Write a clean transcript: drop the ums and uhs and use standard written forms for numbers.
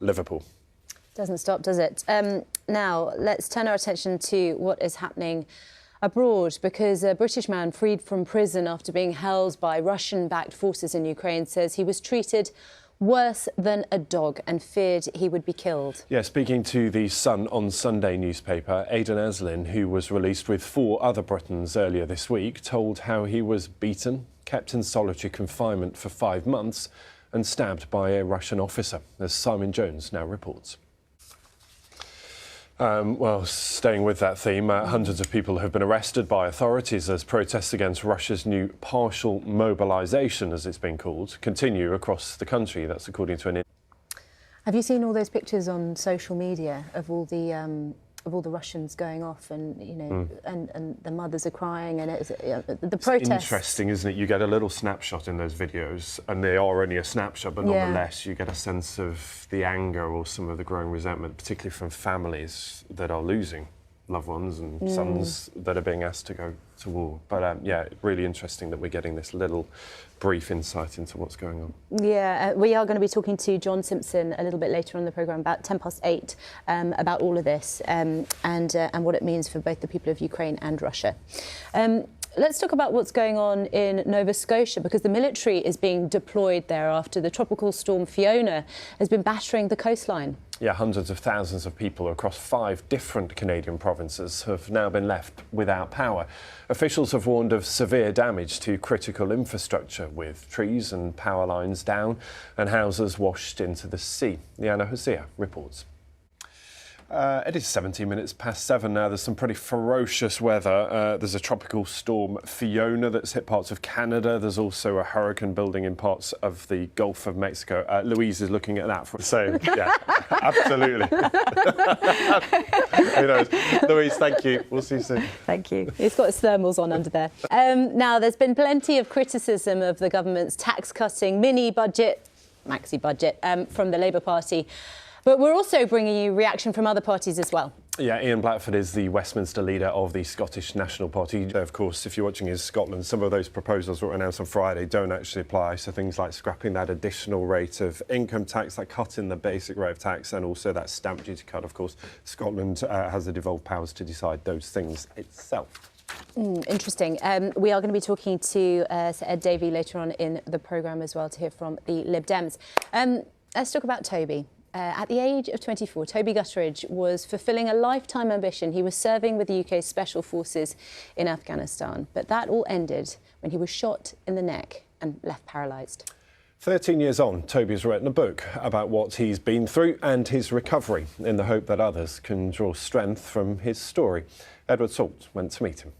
Liverpool. Doesn't stop, does it? Now, let's turn our attention to what is happening abroad, because a British man freed from prison after being held by Russian-backed forces in Ukraine says he was treated worse than a dog and feared he would be killed. Yeah, speaking to the Sun on Sunday newspaper, Aidan Eslin, who was released with 4 other Britons earlier this week, told how he was beaten, kept in solitary confinement for 5 months and stabbed by a Russian officer, as Simon Jones now reports. Well, staying with that theme, hundreds of people have been arrested by authorities as protests against Russia's new partial mobilisation, as it's been called, continue across the country. That's according to an... Have you seen all those pictures on social media of all the Russians going off, and and the mothers are crying, and the protests? It's interesting, isn't it? You get a little snapshot in those videos, and they are only a snapshot, but nonetheless you get a sense of the anger or some of the growing resentment, particularly from families that are losing loved ones and sons that are being asked to go to war. But yeah, really interesting that we're getting this little brief insight into what's going on. Yeah, we are going to be talking to John Simpson a little bit later on in the programme, about 8:10, about all of this and what it means for both the people of Ukraine and Russia. Let's talk about what's going on in Nova Scotia, because the military is being deployed there after the tropical storm Fiona has been battering the coastline. Yeah, hundreds of thousands of people across 5 different Canadian provinces have now been left without power. Officials have warned of severe damage to critical infrastructure, with trees and power lines down and houses washed into the sea. Liana Hosea reports. It is 17 minutes past 7 now. There's some pretty ferocious weather. There's a tropical storm Fiona that's hit parts of Canada. There's also a hurricane building in parts of the Gulf of Mexico. Louise is looking at that for the same. Yeah, absolutely. Who knows? Louise, thank you. We'll see you soon. Thank you. He's got his thermals on under there. Now, there's been plenty of criticism of the government's tax-cutting maxi budget from the Labour Party. But we're also bringing you reaction from other parties as well. Yeah, Ian Blackford is the Westminster leader of the Scottish National Party. Of course, if you're watching in Scotland, some of those proposals that were announced on Friday don't actually apply. So things like scrapping that additional rate of income tax, that cut in the basic rate of tax, and also that stamp duty cut. Of course, Scotland has the devolved powers to decide those things itself. Interesting. We are going to be talking to Sir Ed Davey later on in the programme as well, to hear from the Lib Dems. Let's talk about Toby. At the age of 24, Toby Gutteridge was fulfilling a lifetime ambition. He was serving with the UK's Special Forces in Afghanistan. But that all ended when he was shot in the neck and left paralysed. 13 years on, Toby's written a book about what he's been through and his recovery, in the hope that others can draw strength from his story. Edward Salt went to meet him.